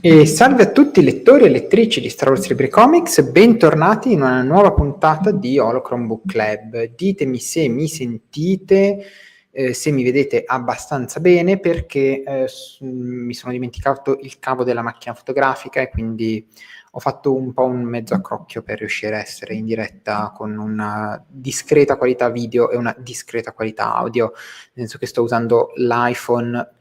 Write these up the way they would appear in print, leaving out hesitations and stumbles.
E salve a tutti lettori e lettrici di Star Wars Libri Comics, bentornati in una nuova puntata di Holocron Book Club. Ditemi se mi sentite, se mi vedete abbastanza bene, perché mi sono dimenticato il cavo della macchina fotografica e quindi ho fatto un po' un mezzo accrocchio per riuscire a essere in diretta con una discreta qualità video e una discreta qualità audio, nel senso che sto usando l'iPhone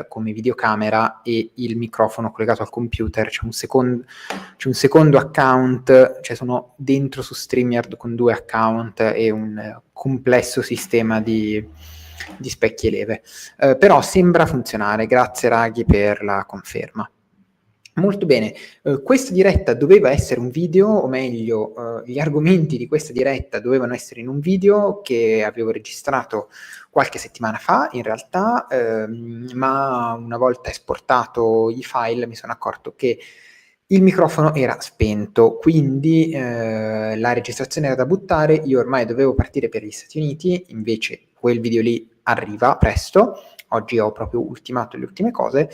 come videocamera e il microfono collegato al computer. C'è un secondo account, cioè sono dentro su StreamYard con 2 account e un complesso sistema di specchi e leve. Però sembra funzionare, grazie Raghi per la conferma. Molto bene, questa diretta doveva essere un video, o meglio, gli argomenti di questa diretta dovevano essere in un video che avevo registrato qualche settimana fa, in realtà, ma una volta esportato i file mi sono accorto che il microfono era spento, quindi la registrazione era da buttare, io ormai dovevo partire per gli Stati Uniti, invece quel video lì arriva presto, oggi ho proprio ultimato le ultime cose.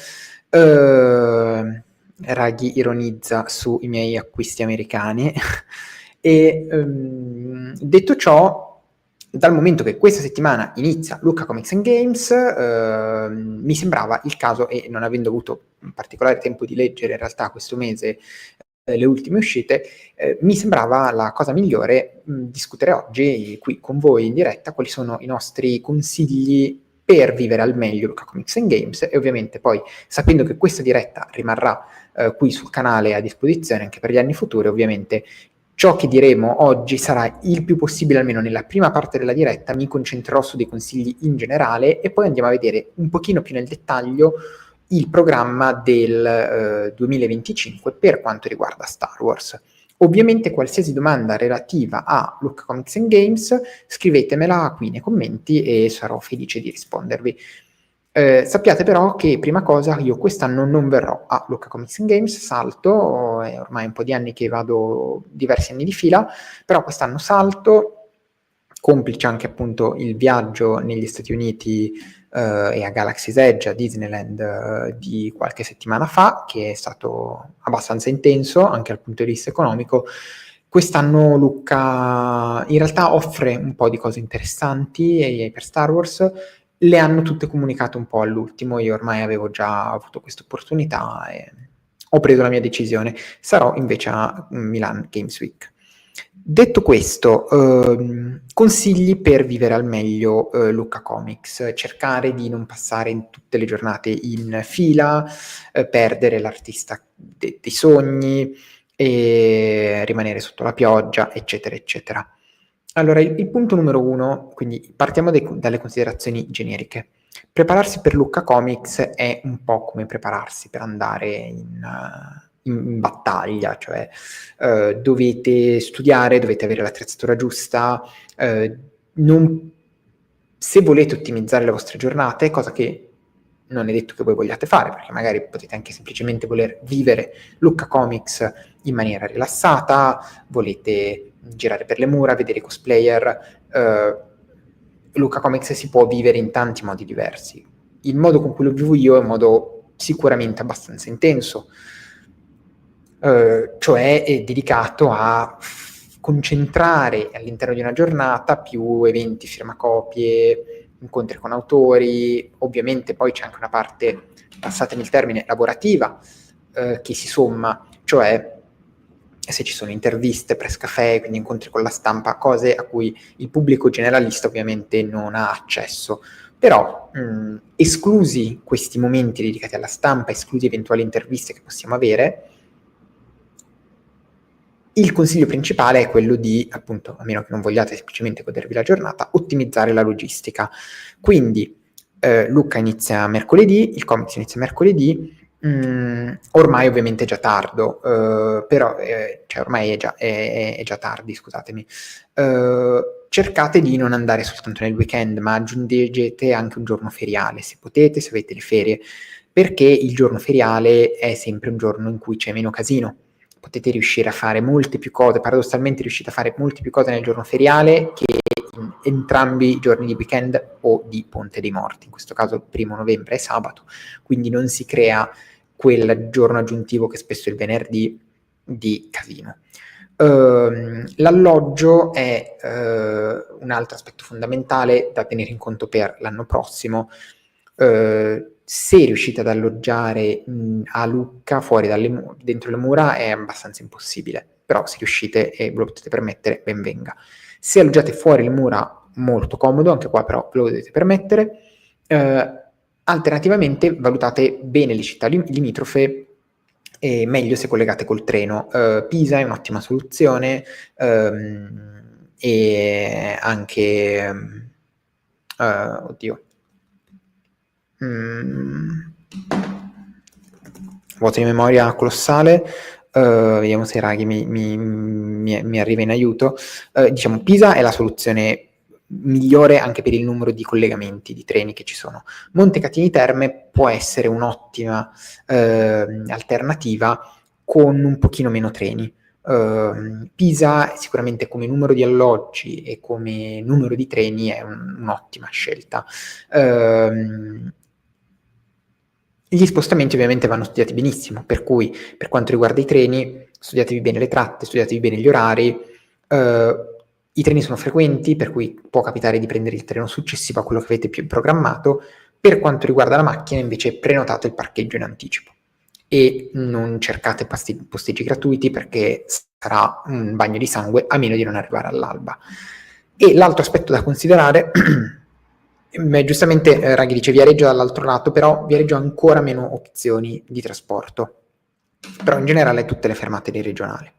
Raghi ironizza sui miei acquisti americani e detto ciò, dal momento che questa settimana inizia Lucca Comics and Games, mi sembrava il caso, e non avendo avuto un particolare tempo di leggere in realtà questo mese le ultime uscite, mi sembrava la cosa migliore discutere oggi qui con voi in diretta quali sono i nostri consigli per vivere al meglio Lucca Comics and Games, e ovviamente poi sapendo che questa diretta rimarrà qui sul canale a disposizione anche per gli anni futuri, ovviamente ciò che diremo oggi sarà il più possibile, almeno nella prima parte della diretta, mi concentrerò su dei consigli in generale e poi andiamo a vedere un pochino più nel dettaglio il programma del 2025 per quanto riguarda Star Wars. Ovviamente qualsiasi domanda relativa a Lucca Comics and Games scrivetemela qui nei commenti e sarò felice di rispondervi. Sappiate però che prima cosa io quest'anno non verrò a Lucca Comics and Games, salto, è ormai un po' di anni che vado, diversi anni di fila, però quest'anno salto, complice anche appunto il viaggio negli Stati Uniti e a Galaxy's Edge, a Disneyland di qualche settimana fa, che è stato abbastanza intenso anche dal punto di vista economico. Quest'anno Lucca in realtà offre un po' di cose interessanti per Star Wars, le hanno tutte comunicate un po' all'ultimo, io ormai avevo già avuto questa opportunità e ho preso la mia decisione. Sarò invece a Milan Games Week. Detto questo, consigli per vivere al meglio Lucca Comics: cercare di non passare in tutte le giornate in fila, perdere l'artista dei sogni e rimanere sotto la pioggia, eccetera, eccetera. Allora, il punto numero 1, quindi partiamo dalle considerazioni generiche. Prepararsi per Lucca Comics è un po' come prepararsi per andare in battaglia, cioè dovete studiare, dovete avere l'attrezzatura giusta, se volete ottimizzare le vostre giornate, cosa che non è detto che voi vogliate fare, perché magari potete anche semplicemente voler vivere Lucca Comics in maniera rilassata, volete girare per le mura, vedere i cosplayer. Lucca Comics si può vivere in tanti modi diversi. Il modo con cui lo vivo io è un modo sicuramente abbastanza intenso, cioè è dedicato a concentrare all'interno di una giornata più eventi, firmacopie, incontri con autori. Ovviamente poi c'è anche una parte, passatemi il termine, lavorativa, che si somma, cioè se ci sono interviste, press café, quindi incontri con la stampa, cose a cui il pubblico generalista ovviamente non ha accesso. Però esclusi questi momenti dedicati alla stampa, esclusi eventuali interviste che possiamo avere, il consiglio principale è quello di, appunto, a meno che non vogliate semplicemente godervi la giornata, ottimizzare la logistica. Quindi Lucca inizia mercoledì, il comics inizia mercoledì, ormai ovviamente è già tardo, però cioè ormai è già tardi, scusatemi. Cercate di non andare soltanto nel weekend, ma aggiungete anche un giorno feriale, se potete, se avete le ferie, perché il giorno feriale è sempre un giorno in cui c'è meno casino. Potete riuscire a fare molte più cose, paradossalmente riuscite a fare molte più cose nel giorno feriale che in entrambi i giorni di weekend o di Ponte dei Morti. In questo caso il 1° novembre è sabato, quindi non si crea quel giorno aggiuntivo che spesso è il venerdì di casino. L'alloggio è un altro aspetto fondamentale da tenere in conto per l'anno prossimo. Se riuscite ad alloggiare a Lucca fuori dentro le mura è abbastanza impossibile, però se riuscite e ve lo potete permettere, ben venga. Se alloggiate fuori le mura, molto comodo, anche qua però ve lo dovete permettere. Alternativamente valutate bene le città limitrofe, e meglio se collegate col treno. Pisa è un'ottima soluzione, e anche oddio, vuoto di memoria colossale. Vediamo se Raghi mi arriva in aiuto. Diciamo, Pisa è la soluzione migliore anche per il numero di collegamenti di treni che ci sono. Montecatini Terme può essere un'ottima alternativa con un pochino meno treni. Pisa sicuramente come numero di alloggi e come numero di treni è un'ottima scelta. Gli spostamenti ovviamente vanno studiati benissimo, per cui per quanto riguarda i treni, studiatevi bene le tratte, studiatevi bene gli orari. I treni sono frequenti, per cui può capitare di prendere il treno successivo a quello che avete più programmato. Per quanto riguarda la macchina, invece, prenotate il parcheggio in anticipo e non cercate posteggi gratuiti, perché sarà un bagno di sangue a meno di non arrivare all'alba. E l'altro aspetto da considerare giustamente Raghi dice Viareggio dall'altro lato, però Viareggio ha ancora meno opzioni di trasporto, però in generale tutte le fermate dei regionali.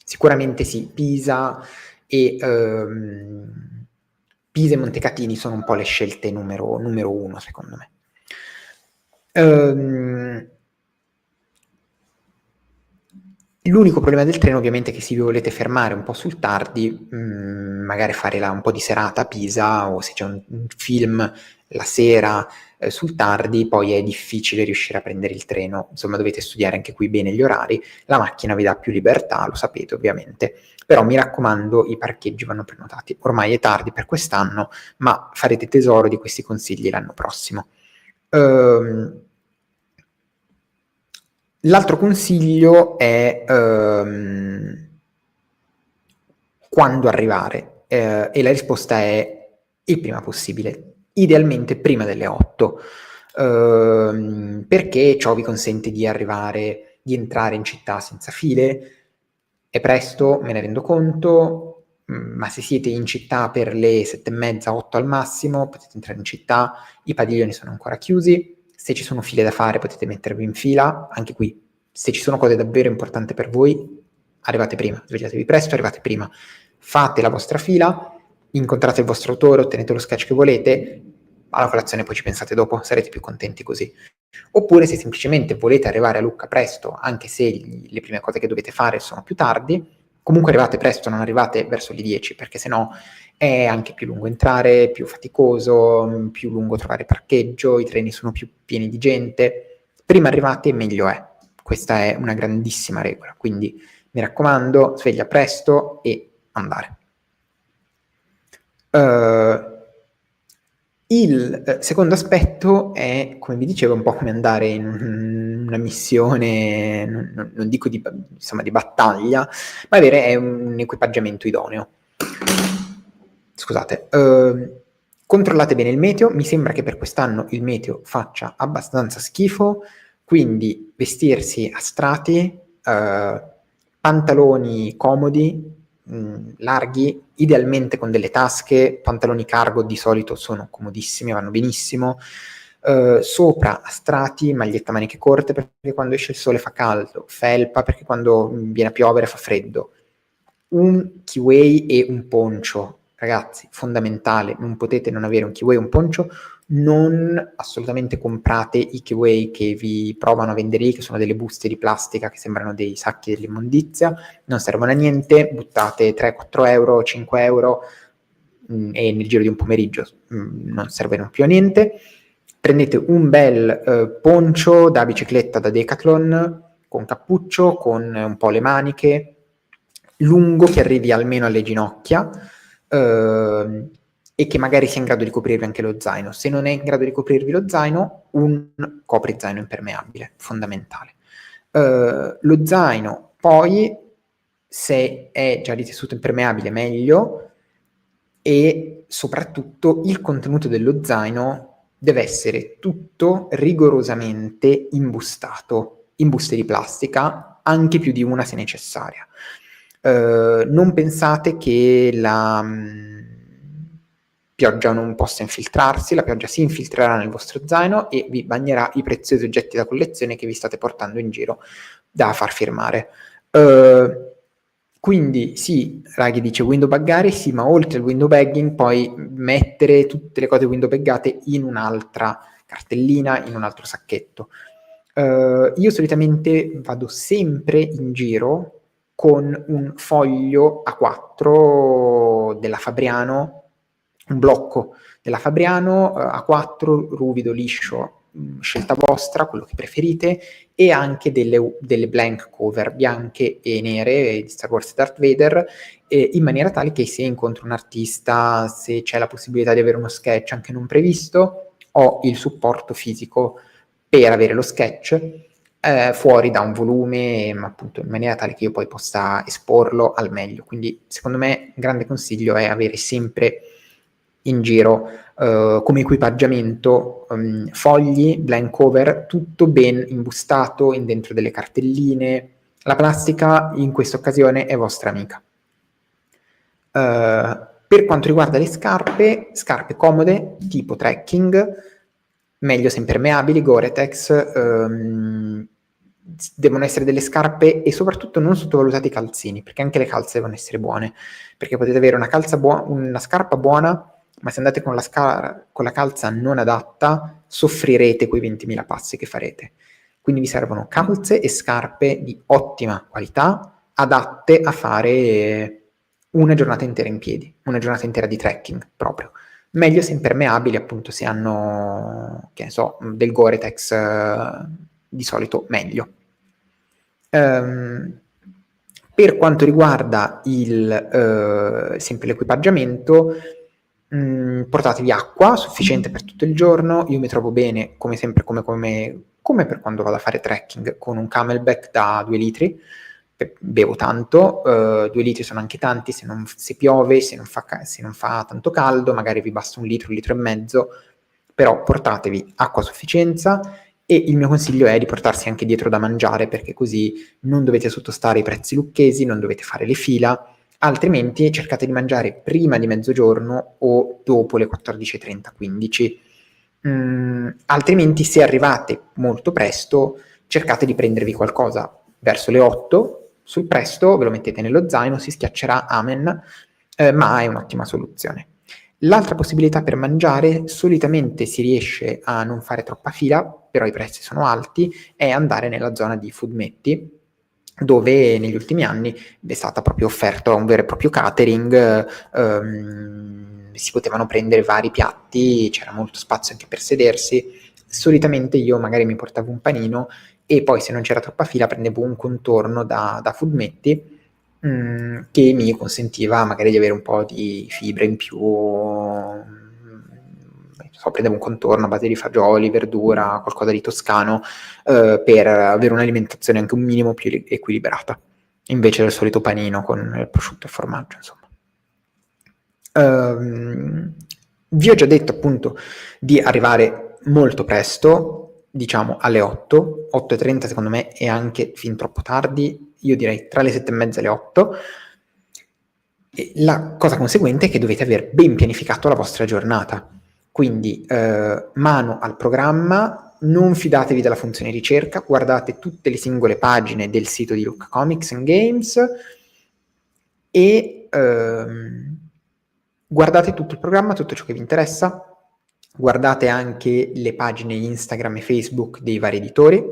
Sicuramente sì, Pisa e Montecatini sono un po' le scelte numero uno, secondo me. L'unico problema del treno ovviamente è che se vi volete fermare un po' sul tardi, magari fare un po' di serata a Pisa, o se c'è un film la sera sul tardi, poi è difficile riuscire a prendere il treno. Insomma, dovete studiare anche qui bene gli orari. La macchina vi dà più libertà, lo sapete ovviamente, però mi raccomando, i parcheggi vanno prenotati. Ormai è tardi per quest'anno, ma farete tesoro di questi consigli l'anno prossimo. L'altro consiglio è quando arrivare, e la risposta è il prima possibile, idealmente prima delle 8, perché ciò vi consente di entrare in città senza file. È presto, me ne rendo conto, ma se siete in città per le 7:30, 8 al massimo, potete entrare in città, i padiglioni sono ancora chiusi. Se ci sono file da fare potete mettervi in fila, anche qui, se ci sono cose davvero importanti per voi, arrivate prima, svegliatevi presto, arrivate prima, fate la vostra fila, incontrate il vostro autore, ottenete lo sketch che volete, alla colazione poi ci pensate dopo, sarete più contenti così. Oppure se semplicemente volete arrivare a Lucca presto, anche se le prime cose che dovete fare sono più tardi, comunque arrivate presto, non arrivate verso le 10, perché sennò è anche più lungo entrare, più faticoso, più lungo trovare parcheggio, i treni sono più pieni di gente. Prima arrivate meglio è. Questa è una grandissima regola, quindi mi raccomando, sveglia presto e andare. Il secondo aspetto è, come vi dicevo, un po' come andare in una missione, non dico di battaglia, ma avere un equipaggiamento idoneo. Scusate, controllate bene il meteo. Mi sembra che per quest'anno il meteo faccia abbastanza schifo, quindi vestirsi a strati, pantaloni comodi, larghi, idealmente con delle tasche. Pantaloni cargo di solito sono comodissimi, vanno benissimo. Sopra a strati, maglietta a maniche corte perché quando esce il sole fa caldo, felpa perché quando viene a piovere fa freddo, un kiwi e un poncho. Ragazzi, fondamentale, non potete non avere un kiwi e un poncho. Non assolutamente comprate i kiwi che vi provano a vendere lì, che sono delle buste di plastica che sembrano dei sacchi dell'immondizia, non servono a niente, buttate 3-4 euro, 5 euro e nel giro di un pomeriggio non servono più a niente. Prendete un bel poncho da bicicletta da Decathlon, con cappuccio, con un po' le maniche, lungo che arrivi almeno alle ginocchia, e che magari sia in grado di coprirvi anche lo zaino. Se non è in grado di coprirvi lo zaino, un coprizaino impermeabile, fondamentale. Lo zaino, poi, se è già di tessuto impermeabile, meglio, e soprattutto il contenuto dello zaino deve essere tutto rigorosamente imbustato in buste di plastica, anche più di una se necessaria. Non pensate che la pioggia non possa infiltrarsi, la pioggia si infiltrerà nel vostro zaino e vi bagnerà i preziosi oggetti da collezione che vi state portando in giro da far firmare. Quindi sì, Raghi dice window baggare, sì, ma oltre al window bagging poi mettere tutte le cose window baggate in un'altra cartellina, in un altro sacchetto. Io solitamente vado sempre in giro con un foglio A4 della Fabriano, un blocco della Fabriano A4 ruvido, liscio, scelta vostra, quello che preferite, e anche delle blank cover bianche e nere di Star Wars e Darth Vader, in maniera tale che se incontro un artista, se c'è la possibilità di avere uno sketch anche non previsto, ho il supporto fisico per avere lo sketch fuori da un volume, ma appunto in maniera tale che io poi possa esporlo al meglio. Quindi secondo me un grande consiglio è avere sempre in giro come equipaggiamento fogli, blank cover, tutto ben imbustato in dentro delle cartelline. La plastica in questa occasione è vostra amica. Per quanto riguarda le scarpe comode tipo trekking, meglio se impermeabili, Gore-Tex, devono essere delle scarpe, e soprattutto non sottovalutate i calzini, perché anche le calze devono essere buone, perché potete avere una scarpa buona, ma se andate con la calza non adatta, soffrirete quei 20.000 passi che farete. Quindi vi servono calze e scarpe di ottima qualità, adatte a fare una giornata intera in piedi, una giornata intera di trekking proprio. Meglio se impermeabili, appunto, se hanno, che ne so, del Gore-Tex, di solito meglio. Per quanto riguarda sempre l'equipaggiamento, portatevi acqua sufficiente per tutto il giorno. Io mi trovo bene, come sempre, come per quando vado a fare trekking, con un Camelback da 2 litri. Bevo tanto, 2 litri sono anche tanti, se piove, se non fa tanto caldo, magari vi basta un litro e mezzo, però portatevi acqua a sufficienza, e il mio consiglio è di portarsi anche dietro da mangiare, perché così non dovete sottostare ai prezzi lucchesi, non dovete fare le fila, altrimenti cercate di mangiare prima di mezzogiorno o dopo le 14:30, 15. Altrimenti, se arrivate molto presto, cercate di prendervi qualcosa verso le 8, sul presto ve lo mettete nello zaino, si schiaccerà, amen, ma è un'ottima soluzione. L'altra possibilità per mangiare, solitamente si riesce a non fare troppa fila, però i prezzi sono alti, è andare nella zona di Foodmetti, dove negli ultimi anni è stata proprio offerto un vero e proprio catering, si potevano prendere vari piatti, c'era molto spazio anche per sedersi. Solitamente io magari mi portavo un panino e poi, se non c'era troppa fila, prendevo un contorno da Foodmetti, che mi consentiva magari di avere un po' di fibre in più. Prendevo un contorno a base di fagioli, verdura, qualcosa di toscano, per avere un'alimentazione anche un minimo più equilibrata, invece del solito panino con il prosciutto e formaggio, insomma. Vi ho già detto appunto di arrivare molto presto, diciamo alle 8, 8:30 secondo me è anche fin troppo tardi, io direi tra le 7:30 e le 8. E la cosa conseguente è che dovete aver ben pianificato la vostra giornata, quindi mano al programma, non fidatevi della funzione ricerca, guardate tutte le singole pagine del sito di Lucca Comics and Games e guardate tutto il programma, tutto ciò che vi interessa, guardate anche le pagine Instagram e Facebook dei vari editori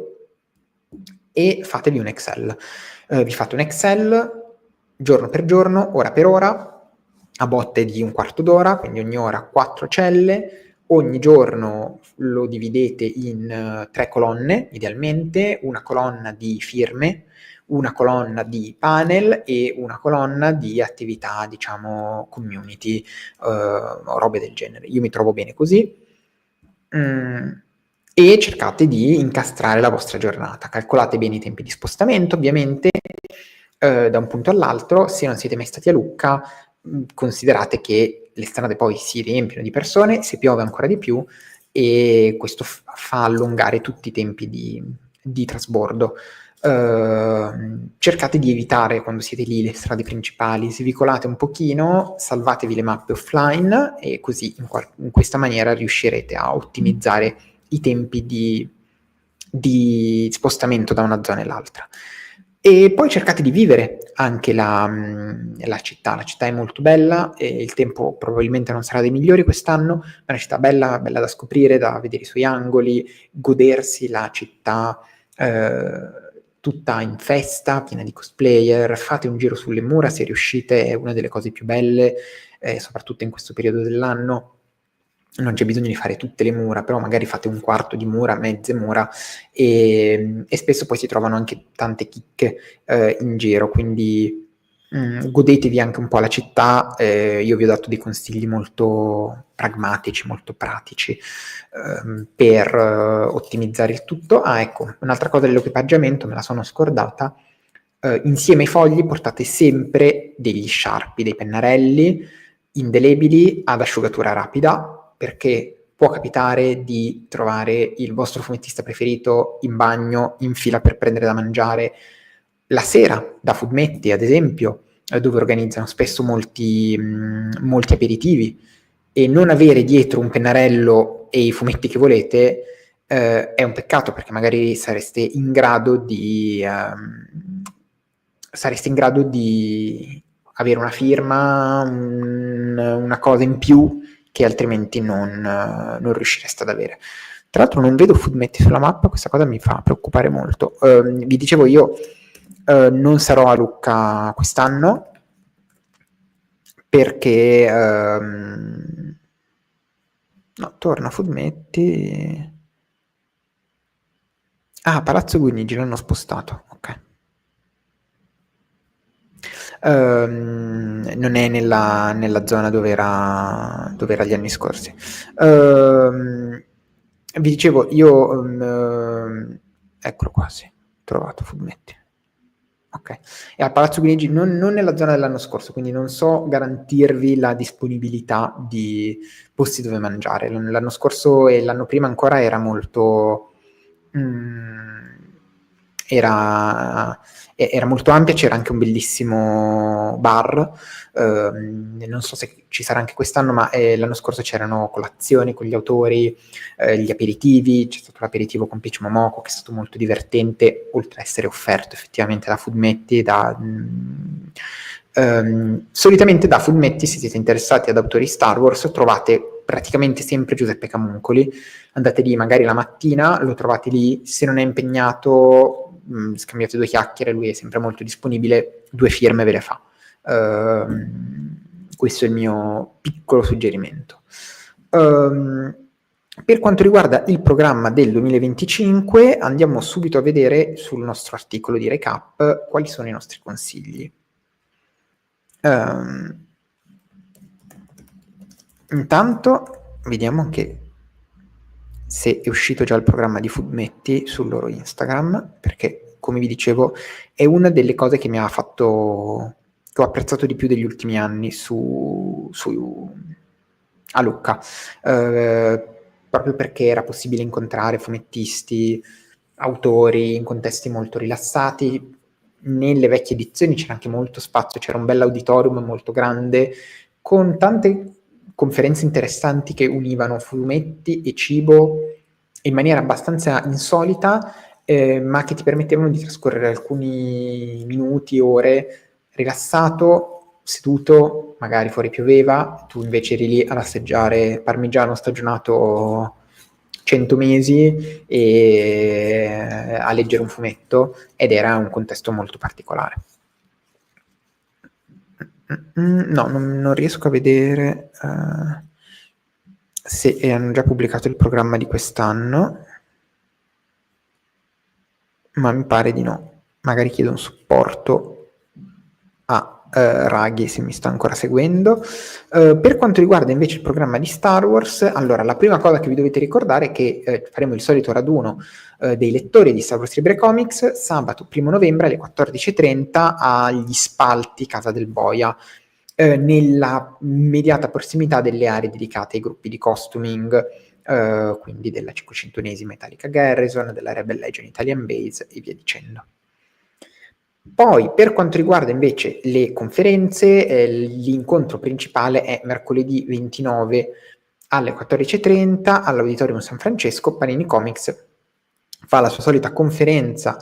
e fatevi un Excel. Vi fate un Excel giorno per giorno, ora per ora, a botte di un quarto d'ora, quindi ogni ora 4 celle, ogni giorno lo dividete in 3 colonne, idealmente, una colonna di firme, una colonna di panel e una colonna di attività, diciamo, community, o robe del genere. Io mi trovo bene così. E cercate di incastrare la vostra giornata. Calcolate bene i tempi di spostamento, ovviamente, da un punto all'altro. Se non siete mai stati a Lucca, considerate che le strade poi si riempiono di persone, se piove ancora di più, e questo fa allungare tutti i tempi di trasbordo. Cercate di evitare, quando siete lì, le strade principali, svicolate un pochino, salvatevi le mappe offline e così in questa maniera riuscirete a ottimizzare i tempi di spostamento da una zona all'altra. E poi cercate di vivere anche la città. La città è molto bella e il tempo probabilmente non sarà dei migliori quest'anno, ma è una città bella, bella da scoprire, da vedere i suoi angoli, godersi la città tutta in festa, piena di cosplayer. Fate un giro sulle mura se riuscite, è una delle cose più belle, soprattutto in questo periodo dell'anno. Non c'è bisogno di fare tutte le mura, però magari fate un quarto di mura, mezze mura, e spesso poi si trovano anche tante chicche in giro, quindi godetevi anche un po' la città. Io vi ho dato dei consigli molto pragmatici, molto pratici per ottimizzare il tutto. Ecco, un'altra cosa dell'equipaggiamento, me la sono scordata. Insieme ai fogli portate sempre degli sciarpi, dei pennarelli indelebili ad asciugatura rapida, perché può capitare di trovare il vostro fumettista preferito in bagno, in fila per prendere da mangiare la sera, da Fumetti ad esempio, dove organizzano spesso molti aperitivi, e non avere dietro un pennarello e i fumetti che volete è un peccato, perché magari sareste in grado di avere una firma, una cosa in più che altrimenti non riuscireste ad avere. Tra l'altro non vedo fumetti sulla mappa, questa cosa mi fa preoccupare molto. Vi dicevo, io non sarò a Lucca quest'anno perché no, torna fumetti. Palazzo Guinigi l'hanno spostato, ok. Non è nella zona dove era gli anni scorsi. Vi dicevo, io eccolo qua, sì, trovato fumetti. Ok, e al Palazzo Guinigi non nella zona dell'anno scorso, quindi non so garantirvi la disponibilità di posti dove mangiare. L'anno scorso e l'anno prima ancora era molto era molto ampia, c'era anche un bellissimo bar, non so se ci sarà anche quest'anno, ma l'anno scorso c'erano colazioni con gli autori, gli aperitivi, c'è stato l'aperitivo con Peach Momoko che è stato molto divertente, oltre a essere offerto effettivamente da Fumetti, solitamente da Fumetti, se siete interessati ad autori Star Wars, trovate praticamente sempre Giuseppe Camuncoli. Andate lì magari la mattina, lo trovate lì, se non è impegnato scambiate due chiacchiere, lui è sempre molto disponibile, 2 firme ve le fa. Questo è il mio piccolo suggerimento. Per quanto riguarda il programma del 2025, andiamo subito a vedere sul nostro articolo di recap quali sono i nostri consigli. Intanto vediamo anche se è uscito già il programma di Fumetti sul loro Instagram, perché come vi dicevo è una delle cose che mi ha fatto, che ho apprezzato di più degli ultimi anni a Lucca, proprio perché era possibile incontrare fumettisti, autori in contesti molto rilassati. Nelle vecchie edizioni c'era anche molto spazio, c'era un bell'auditorium molto grande con tante conferenze interessanti che univano fumetti e cibo in maniera abbastanza insolita, ma che ti permettevano di trascorrere alcuni minuti, ore rilassato, seduto, magari fuori pioveva, tu invece eri lì ad assaggiare parmigiano stagionato 100 mesi e a leggere un fumetto, ed era un contesto molto particolare. No, non riesco a vedere se hanno già pubblicato il programma di quest'anno, ma mi pare di no. magari chiedo un supporto a Raghi, se mi sta ancora seguendo. Per quanto riguarda invece il programma di Star Wars, allora la prima cosa che vi dovete ricordare è che faremo il solito raduno dei lettori di Star Wars Libre Comics sabato 1 novembre alle 14:30 agli Spalti Casa del Boia, nella immediata prossimità delle aree dedicate ai gruppi di costuming, quindi della 501esima Italica Garrison, della Rebel Legion Italian Base e via dicendo. Poi, per quanto riguarda invece le conferenze, l'incontro principale è mercoledì 29 alle 14:30 all'Auditorium San Francesco. Panini Comics fa la sua solita conferenza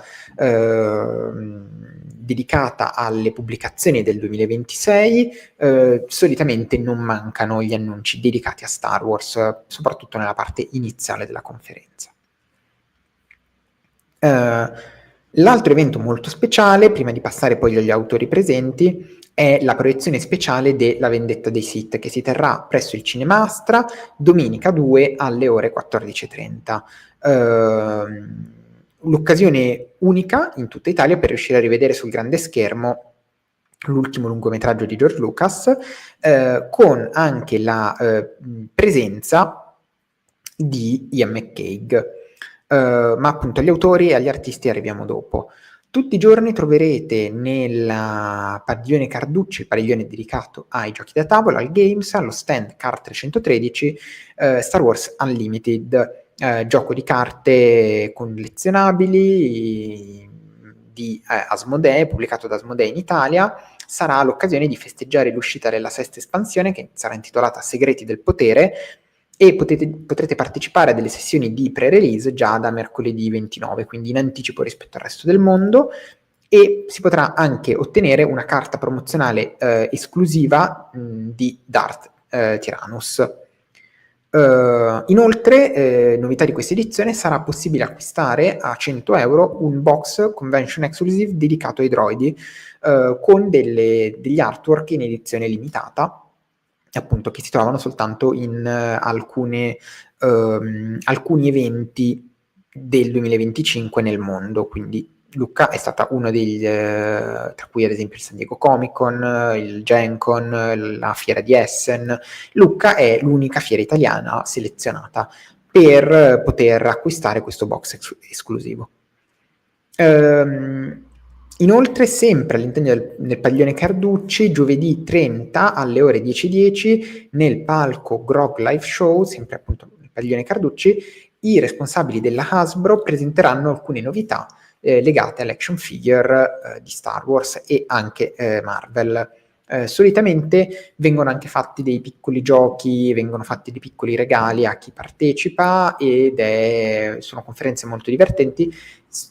dedicata alle pubblicazioni del 2026. Solitamente non mancano gli annunci dedicati a Star Wars, soprattutto nella parte iniziale della conferenza. L'altro evento molto speciale, prima di passare poi agli autori presenti, è la proiezione speciale della Vendetta dei Sith, che si terrà presso il Cinema Astra domenica 2 alle ore 14:30. L'occasione unica in tutta Italia per riuscire a rivedere sul grande schermo l'ultimo lungometraggio di George Lucas, con anche la presenza di Ian McCaig. Ma appunto agli autori e agli artisti arriviamo dopo. Tutti i giorni troverete nel padiglione Carducci, il padiglione dedicato ai giochi da tavola, al games, allo stand Card 313, Star Wars Unlimited, gioco di carte collezionabili di Asmodee, pubblicato da Asmodee in Italia. Sarà l'occasione di festeggiare l'uscita della sesta espansione, che sarà intitolata Segreti del Potere, e potrete partecipare a delle sessioni di pre-release già da mercoledì 29, quindi in anticipo rispetto al resto del mondo, e si potrà anche ottenere una carta promozionale esclusiva di Darth Tyrannus. Inoltre, novità di questa edizione, sarà possibile acquistare a 100 euro un box Convention Exclusive dedicato ai droidi, con degli artwork in edizione limitata, appunto, che si trovano soltanto in alcuni eventi del 2025 nel mondo. Quindi Lucca è stata uno degli, tra cui ad esempio il San Diego Comic Con, il Gen Con, la fiera di Essen. Lucca è l'unica fiera italiana selezionata per poter acquistare questo box esclusivo. Inoltre, sempre all'interno del padiglione Carducci, giovedì 30 alle ore 10:10, nel palco Grog Live Show, sempre appunto nel padiglione Carducci, i responsabili della Hasbro presenteranno alcune novità legate all'action figure di Star Wars e anche Marvel. Solitamente vengono anche fatti dei piccoli giochi, vengono fatti dei piccoli regali a chi partecipa, ed sono conferenze molto divertenti.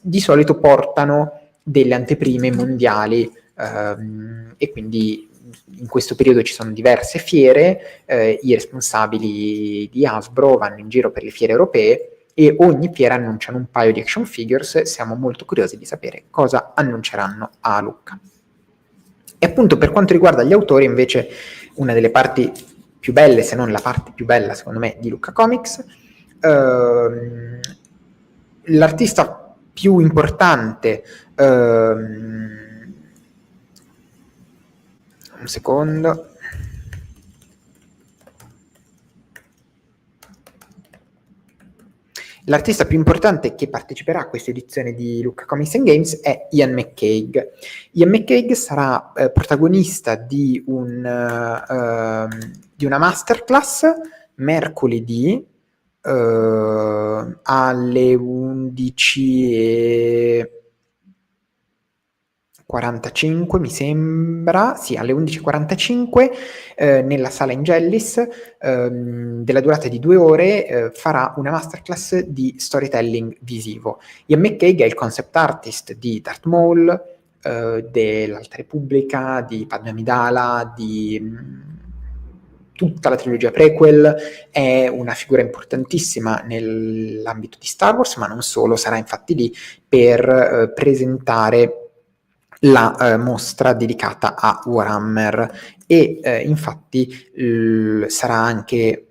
Di solito portano delle anteprime mondiali, e quindi in questo periodo ci sono diverse fiere, i responsabili di Hasbro vanno in giro per le fiere europee e ogni fiera annunciano un paio di action figures. Siamo molto curiosi di sapere cosa annunceranno a Lucca. E appunto, per quanto riguarda gli autori, invece, una delle parti più belle, se non la parte più bella secondo me, di Lucca Comics, l'artista più importante, un secondo, l'artista più importante che parteciperà a questa edizione di Lucca Comics and Games è Ian McCaig. Ian McCaig sarà protagonista di una masterclass mercoledì alle 11:45, mi sembra, sì, alle 11:45, nella sala Ingellis, della durata di 2 ore, farà una masterclass di storytelling visivo. Ian McCaig è il concept artist di Darth Maul, dell'Alta Repubblica, di Padme Amidala, di tutta la trilogia prequel. È una figura importantissima nell'ambito di Star Wars, ma non solo. Sarà infatti lì per presentare la mostra dedicata a Warhammer, e infatti sarà anche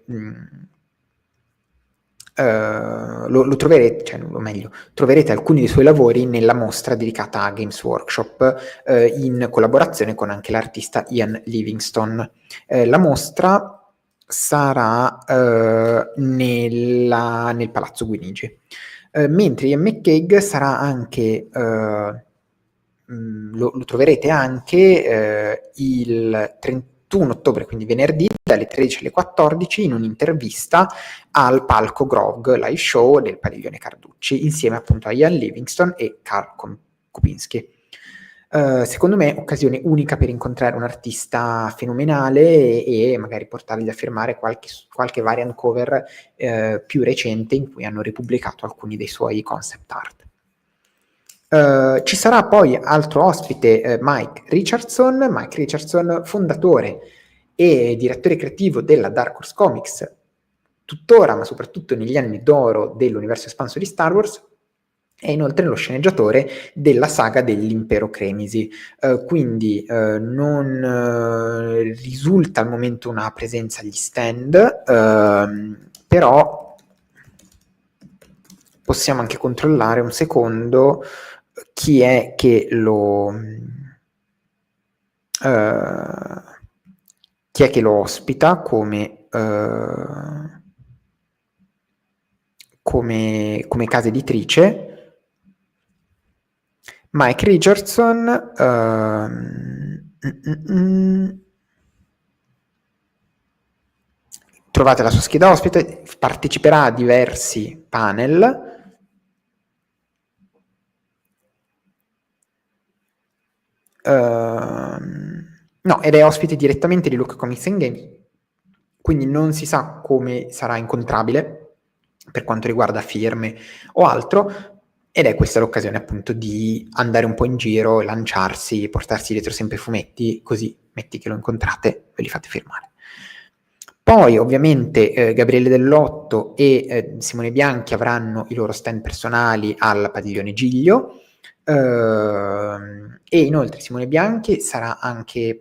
lo troverete, cioè, o meglio, troverete alcuni dei suoi lavori nella mostra dedicata a Games Workshop, in collaborazione con anche l'artista Ian Livingstone. La mostra sarà nel Palazzo Guinigi. Mentre Ian McCaig sarà anche, lo troverete anche il 31 ottobre, quindi venerdì, dalle 13 alle 14, in un'intervista al palco Grog Live Show del Padiglione Carducci, insieme appunto a Ian Livingstone e Karl Kupinski. Secondo me occasione unica per incontrare un artista fenomenale e magari portargli a firmare qualche variant cover più recente in cui hanno ripubblicato alcuni dei suoi concept art. Ci sarà poi altro ospite, Mike Richardson, fondatore e direttore creativo della Dark Horse Comics, tuttora ma soprattutto negli anni d'oro dell'universo espanso di Star Wars, è inoltre lo sceneggiatore della saga dell'Impero Cremisi, quindi non risulta al momento una presenza agli stand, però possiamo anche controllare un secondo chi è che lo ospita come casa editrice. Mike Richardson trovate la sua scheda ospite, parteciperà a diversi panel. No, ed è ospite direttamente di Lucca Comics and Games, quindi non si sa come sarà incontrabile per quanto riguarda firme o altro, ed è questa l'occasione appunto di andare un po' in giro, lanciarsi, portarsi dietro sempre fumetti, così metti che lo incontrate, ve li fate firmare. Poi ovviamente Gabriele Dell'Otto e Simone Bianchi avranno i loro stand personali al Padiglione Giglio, e inoltre Simone Bianchi sarà anche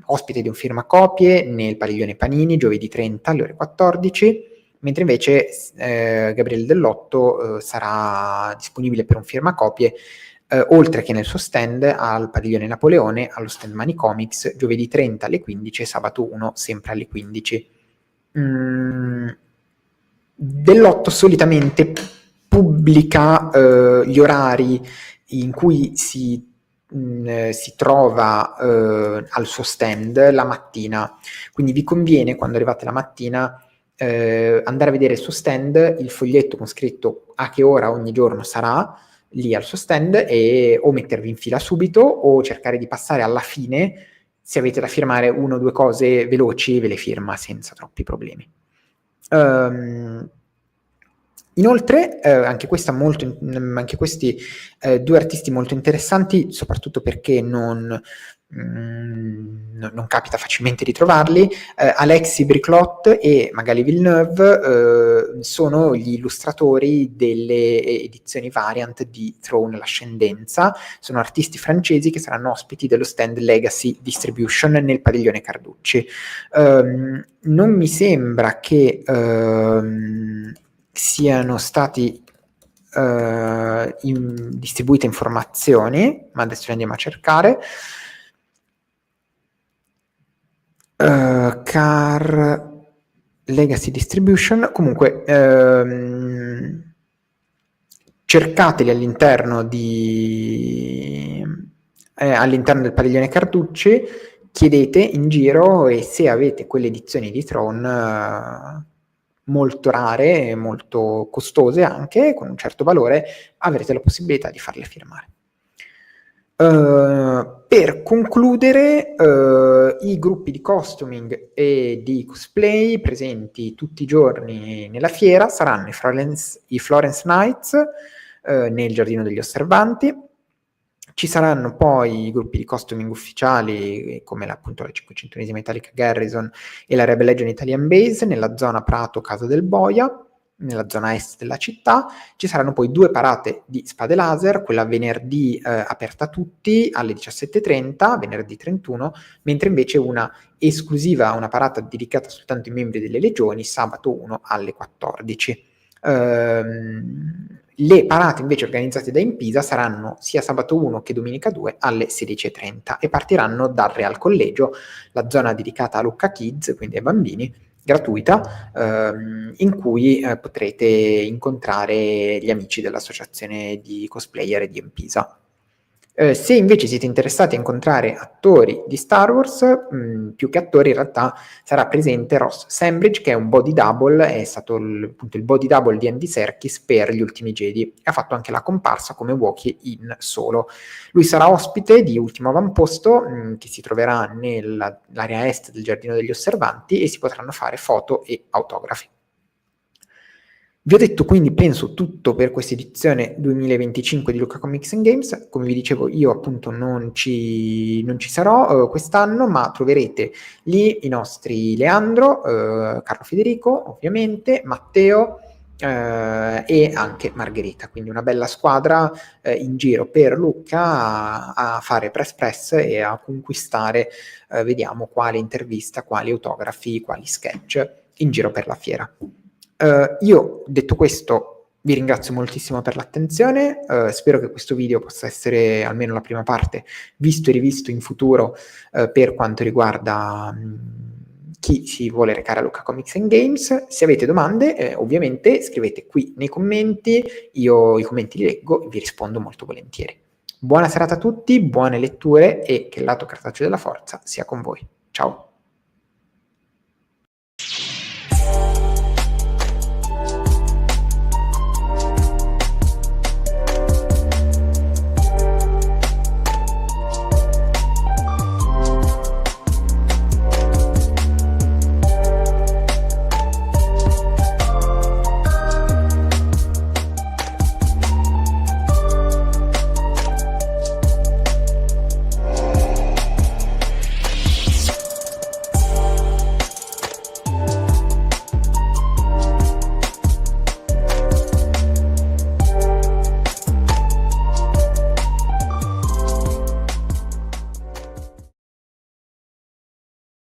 ospite di un firmacopie nel Padiglione Panini giovedì 30 alle ore 14, mentre invece Gabriele Dell'Otto sarà disponibile per un firmacopie oltre che nel suo stand al Padiglione Napoleone, allo stand Mani Comics, giovedì 30 alle 15 e sabato 1 sempre alle 15. Dell'Otto solitamente pubblica gli orari in cui si trova al suo stand la mattina, quindi vi conviene, quando arrivate la mattina, andare a vedere il suo stand, il foglietto con scritto a che ora ogni giorno sarà lì al suo stand, e o mettervi in fila subito o cercare di passare alla fine. Se avete da firmare 1 o 2 cose veloci, ve le firma senza troppi problemi. Inoltre anche questi 2 artisti molto interessanti, soprattutto perché non capita facilmente di trovarli. Alexis Briclot e Magali Villeneuve sono gli illustratori delle edizioni variant di Throne l'Ascendenza, sono artisti francesi che saranno ospiti dello stand Legacy Distribution nel Padiglione Carducci. Non mi sembra che siano stati distribuite informazioni, ma adesso le andiamo a cercare. Car Legacy Distribution, comunque cercateli all'interno del Padiglione Carducci, chiedete in giro, e se avete quelle edizioni di Throne molto rare e molto costose anche, con un certo valore, avrete la possibilità di farle firmare. Per concludere, i gruppi di costuming e di cosplay presenti tutti i giorni nella fiera saranno i Florence Knights nel Giardino degli Osservanti. Ci saranno poi i gruppi di costuming ufficiali come appunto la 501esima Italica Garrison e la Rebel Legion Italian Base nella zona Prato Casa del Boia. nella zona est della città. Ci saranno poi 2 parate di spade laser, quella venerdì aperta a tutti alle 17:30, venerdì 31, mentre invece una esclusiva, una parata dedicata soltanto ai membri delle legioni, sabato 1 alle 14. Le parate invece organizzate da Impisa saranno sia sabato 1 che domenica 2 alle 16:30 e partiranno dal Real Collegio, la zona dedicata a Lucca Kids, quindi ai bambini, gratuita, in cui potrete incontrare gli amici dell'associazione di cosplayer e di Impisa. Se invece siete interessati a incontrare attori di Star Wars, più che attori in realtà sarà presente Ross Sembridge, che è un body double, è stato appunto il body double di Andy Serkis per Gli Ultimi Jedi, e ha fatto anche la comparsa come Wookiee in Solo. Lui sarà ospite di Ultimo Avamposto, che si troverà nell'area est del Giardino degli Osservanti, e si potranno fare foto e autografi. Vi ho detto quindi, penso, tutto per questa edizione 2025 di Lucca Comics and Games. Come vi dicevo, io appunto non ci sarò quest'anno, ma troverete lì i nostri Leandro, Carlo Federico, ovviamente, Matteo e anche Margherita. Quindi una bella squadra in giro per Lucca a fare press e a conquistare, vediamo, quale intervista, quali autografi, quali sketch in giro per la fiera. Io, detto questo, vi ringrazio moltissimo per l'attenzione, spero che questo video possa essere, almeno la prima parte, visto e rivisto in futuro per quanto riguarda chi si vuole recare a Lucca Comics and Games. Se avete domande, ovviamente scrivete qui nei commenti, io i commenti li leggo e vi rispondo molto volentieri. Buona serata a tutti, buone letture e che il lato cartaceo della forza sia con voi. Ciao!